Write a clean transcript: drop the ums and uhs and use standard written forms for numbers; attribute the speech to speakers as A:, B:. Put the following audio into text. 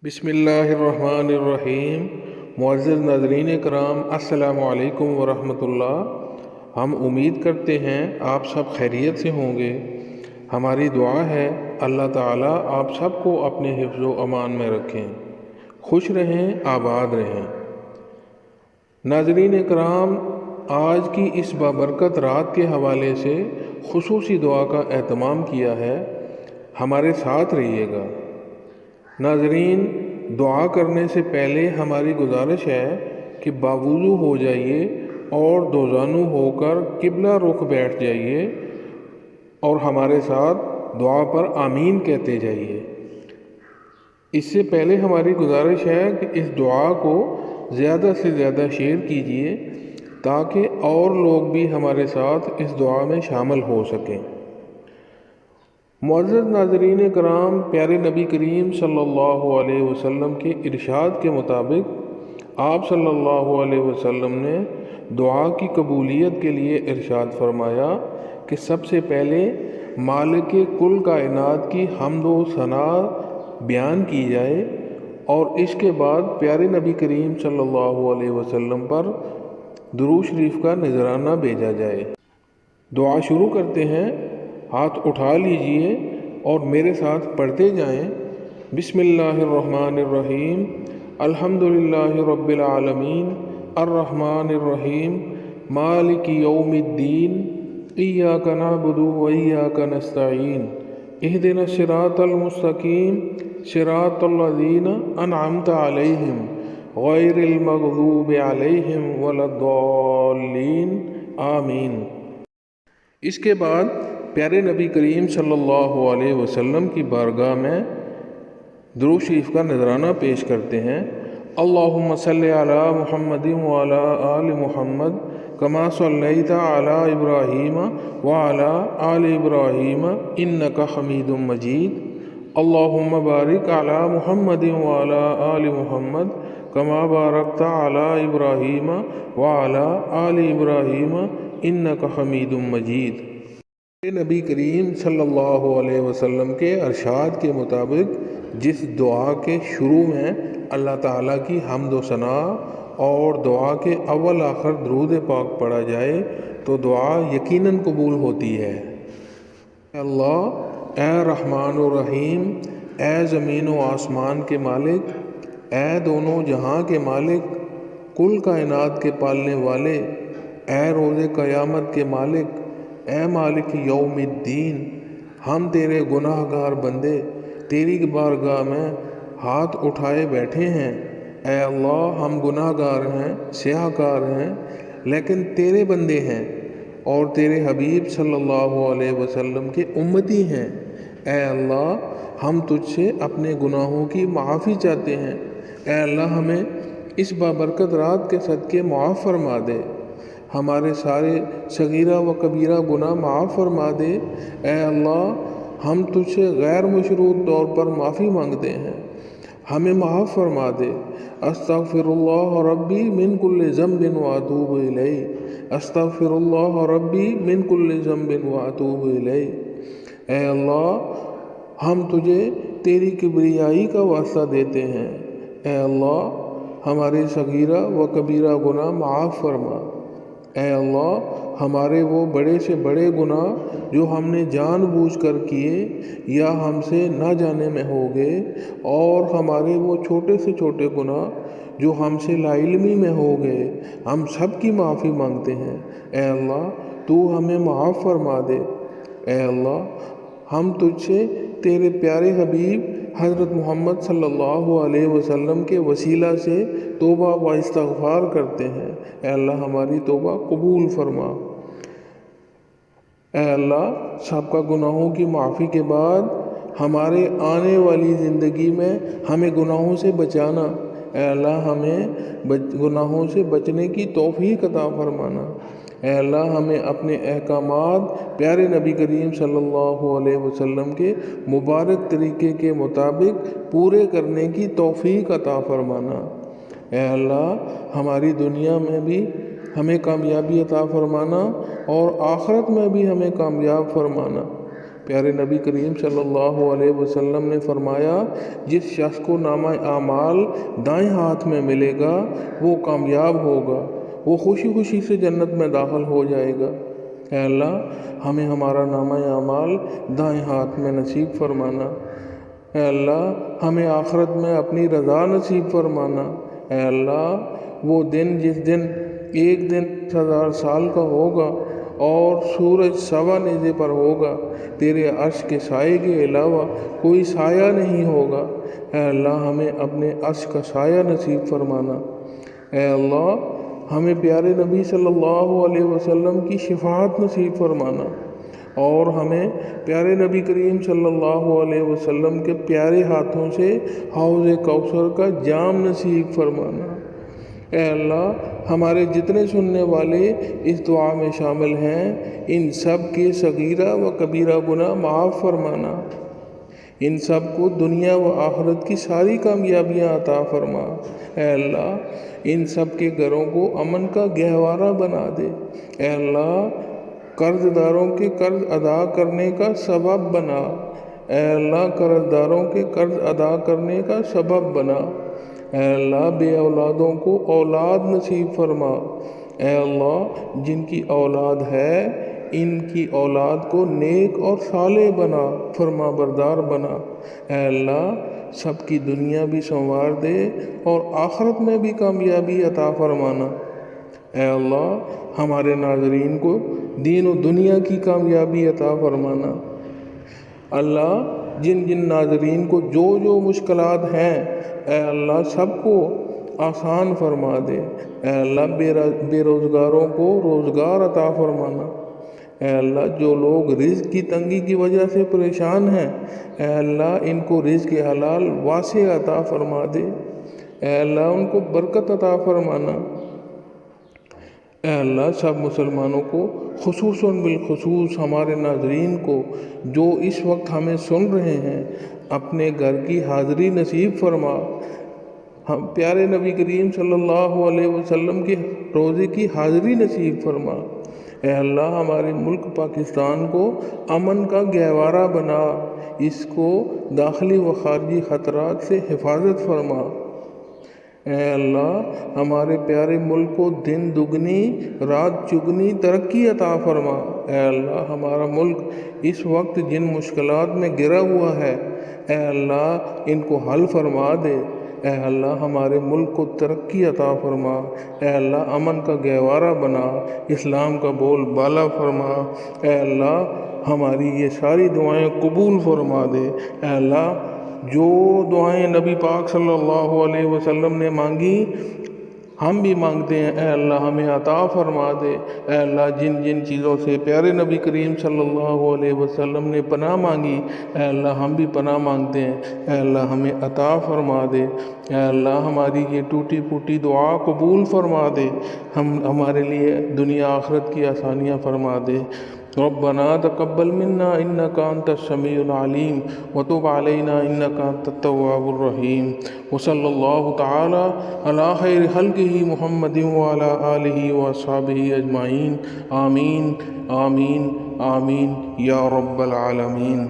A: بسم اللہ الرحمن الرحیم۔ معزز ناظرین کرام، السلام علیکم ورحمۃ اللہ۔ ہم امید کرتے ہیں آپ سب خیریت سے ہوں گے۔ ہماری دعا ہے اللہ تعالیٰ آپ سب کو اپنے حفظ و امان میں رکھیں، خوش رہیں، آباد رہیں۔ ناظرین کرام، آج کی اس بابرکت رات کے حوالے سے خصوصی دعا کا اہتمام کیا ہے، ہمارے ساتھ رہیے گا۔ ناظرین، دعا کرنے سے پہلے ہماری گزارش ہے کہ باوضو ہو جائیے اور دوزانو ہو کر قبلہ رخ بیٹھ جائیے اور ہمارے ساتھ دعا پر آمین کہتے جائیے۔ اس سے پہلے ہماری گزارش ہے کہ اس دعا کو زیادہ سے زیادہ شیئر کیجیے تاکہ اور لوگ بھی ہمارے ساتھ اس دعا میں شامل ہو سکیں۔ معزز ناظرین کرام، پیارے نبی کریم صلی اللہ علیہ وسلم کے ارشاد کے مطابق آپ صلی اللہ علیہ وسلم نے دعا کی قبولیت کے لیے ارشاد فرمایا کہ سب سے پہلے مالک کل کائنات کی حمد و ثنا بیان کی جائے اور اس کے بعد پیارے نبی کریم صلی اللہ علیہ وسلم پر درود شریف کا نذرانہ بھیجا جائے۔ دعا شروع کرتے ہیں۔ ہاتھ اٹھا لیجئے اور میرے ساتھ پڑھتے جائیں۔ بسم اللہ الرحمن الرحیم، الحمد للہ رب العالمین، الرحمن الرحیم، مالک یوم الدین، ایاک نعبد و ایاک نستعین، اہدنا الصراط المستقیم، صراط الذین انعمت علیہم، غیر المغضوب علیہم ولا الضالین، آمین۔ اس کے بعد پیارے نبی کریم صلی اللہ علیہ وسلم کی بارگاہ میں درود شریف کا نذرانہ پیش کرتے ہیں۔ اللہم صلی علی محمد وعلی آل محمد کما صلیت علی ابراہیم وعلی آل ابراہیم انک حمید مجید۔ اللہم بارک علی محمد وعلی آل محمد کما بارکت علی ابراہیم وعلی آل ابراہیم انک حمید مجید۔ نبی کریم صلی اللہ علیہ وسلم کے ارشاد کے مطابق جس دعا کے شروع میں اللہ تعالیٰ کی حمد و ثنا اور دعا کے اول آخر درود پاک پڑھا جائے تو دعا یقیناً قبول ہوتی ہے۔ اے اللہ، اے رحمان و رحیم، اے زمین و آسمان کے مالک، اے دونوں جہاں کے مالک، کل کائنات کے پالنے والے، اے روز قیامت کے مالک، اے مالک یوم الدین، ہم تیرے گناہ گار بندے تیری بارگاہ میں ہاتھ اٹھائے بیٹھے ہیں۔ اے اللہ، ہم گناہ گار ہیں، سیاہ کار ہیں، لیکن تیرے بندے ہیں اور تیرے حبیب صلی اللہ علیہ وسلم کے امتی ہیں۔ اے اللہ، ہم تجھ سے اپنے گناہوں کی معافی چاہتے ہیں۔ اے اللہ، ہمیں اس بابرکت رات کے صدقے معاف فرما دے، ہمارے سارے صغیرہ و کبیرہ گناہ معاف فرما دے۔ اے اللہ، ہم تجھ سے غیر مشروط طور پر معافی مانگتے ہیں، ہمیں معاف فرما دے۔ استغفر اللہ ربی من کل ذنب واتوب الیہ، استغفر اللہ ربی من کل ذنب واتوب الیہ۔ اے اللہ، ہم تجھے تیری کبریائی کا واسطہ دیتے ہیں۔ اے اللہ، ہمارے صغیرہ و کبیرہ گناہ معاف فرما۔ اے اللہ، ہمارے وہ بڑے سے بڑے گناہ جو ہم نے جان بوجھ کر کیے یا ہم سے نہ جانے میں ہو گئے، اور ہمارے وہ چھوٹے سے چھوٹے گناہ جو ہم سے لا علمی میں ہو گئے، ہم سب کی معافی مانگتے ہیں۔ اے اللہ، تو ہمیں معاف فرما دے۔ اے اللہ، ہم تجھ سے تیرے پیارے حبیب حضرت محمد صلی اللہ علیہ وسلم کے وسیلہ سے توبہ و استغفار کرتے ہیں۔ اے اللہ، ہماری توبہ قبول فرما۔ اے اللہ، سابقہ گناہوں کی معافی کے بعد ہمارے آنے والی زندگی میں ہمیں گناہوں سے بچانا۔ اے اللہ، ہمیں گناہوں سے بچنے کی توفیق عطا فرمانا۔ اے اللہ، ہمیں اپنے احکامات پیارے نبی کریم صلی اللہ علیہ وسلم کے مبارک طریقے کے مطابق پورے کرنے کی توفیق عطا فرمانا۔ اے اللہ، ہماری دنیا میں بھی ہمیں کامیابی عطا فرمانا اور آخرت میں بھی ہمیں کامیاب فرمانا۔ پیارے نبی کریم صلی اللہ علیہ وسلم نے فرمایا جس شخص کو نامہ اعمال دائیں ہاتھ میں ملے گا وہ کامیاب ہوگا، وہ خوشی خوشی سے جنت میں داخل ہو جائے گا۔ اے اللہ ہمیں ہمارا نامہ اعمال دائیں ہاتھ میں نصیب فرمانا۔ اے اللہ ہمیں آخرت میں اپنی رضا نصیب فرمانا۔ اے اللہ وہ دن جس دن ایک دن 1000 سال کا ہوگا اور سورج سوا نیزے پر ہوگا، تیرے عرش کے سائے کے علاوہ کوئی سایہ نہیں ہوگا۔ اے اللہ ہمیں اپنے عرش کا سایہ نصیب فرمانا۔ اے اللہ ہمیں پیارے نبی صلی اللہ علیہ وسلم کی شفاعت نصیب فرمانا اور ہمیں پیارے نبی کریم صلی اللہ علیہ وسلم کے پیارے ہاتھوں سے حوض کوثر کا جام نصیب فرمانا۔ اے اللہ ہمارے جتنے سننے والے اس دعا میں شامل ہیں ان سب کے صغیرہ و کبیرہ گناہ معاف فرمانا، ان سب کو دنیا و آخرت کی ساری کامیابیاں عطا فرما۔ اے اللہ ان سب کے گھروں کو امن کا گہوارہ بنا دے۔ اے اللہ قرض داروں کے قرض ادا کرنے کا سبب بنا۔ اے اللہ قرض داروں کے قرض ادا کرنے کا سبب بنا۔ اے اللہ بے اولادوں کو اولاد نصیب فرما۔ اے اللہ جن کی اولاد ہے ان کی اولاد کو نیک اور صالح بنا، فرما بردار بنا۔ اے اللہ سب کی دنیا بھی سنوار دے اور آخرت میں بھی کامیابی عطا فرمانا۔ اے اللہ ہمارے ناظرین کو دین و دنیا کی کامیابی عطا فرمانا۔ اللہ جن جن ناظرین کو جو جو مشکلات ہیں اے اللہ سب کو آسان فرما دے۔ اے اللہ بے روزگاروں کو روزگار عطا فرمانا۔ اے اللہ جو لوگ رزق کی تنگی کی وجہ سے پریشان ہیں اے اللہ ان کو رزق حلال واسع عطا فرما دے۔ اے اللہ ان کو برکت عطا فرمانا۔ اے اللہ سب مسلمانوں کو خصوصاً بالخصوص ہمارے ناظرین کو جو اس وقت ہمیں سن رہے ہیں اپنے گھر کی حاضری نصیب فرما۔ ہم پیارے نبی کریم صلی اللہ علیہ وسلم کے روضے کی حاضری نصیب فرما۔ اے اللہ ہمارے ملک پاکستان کو امن کا گہوارہ بنا، اس کو داخلی و خارجی خطرات سے حفاظت فرما۔ اے اللہ ہمارے پیارے ملک کو دن دگنی رات چگنی ترقی عطا فرما۔ اے اللہ ہمارا ملک اس وقت جن مشکلات میں گرا ہوا ہے اے اللہ ان کو حل فرما دے۔ اے اللہ ہمارے ملک کو ترقی عطا فرما۔ اے اللہ امن کا گہوارہ بنا، اسلام کا بول بالا فرما۔ اے اللہ ہماری یہ ساری دعائیں قبول فرما دے۔ اے اللہ جو دعائیں نبی پاک صلی اللہ علیہ وسلم نے مانگی ہم بھی مانگتے ہیں اے اللہ ہمیں عطا فرما دے۔ اے اللہ جن جن چیزوں سے پیارے نبی کریم صلی اللہ علیہ وسلم نے پناہ مانگی اے اللہ ہم بھی پناہ مانگتے ہیں، اے اللہ ہمیں عطا فرما دے۔ اے اللہ ہماری یہ ٹوٹی پھوٹی دعا قبول فرما دے، ہمارے لیے دنیا آخرت کی آسانیاں فرما دے۔ ربنا تقبل منا انك انت السميع العليم وتب علينا انك انت التواب الرحيم وصلى الله تعالى على خير خلقه محمد وعلى آله واصحابه اجمعين آمين آمين آمين یا رب العالمین۔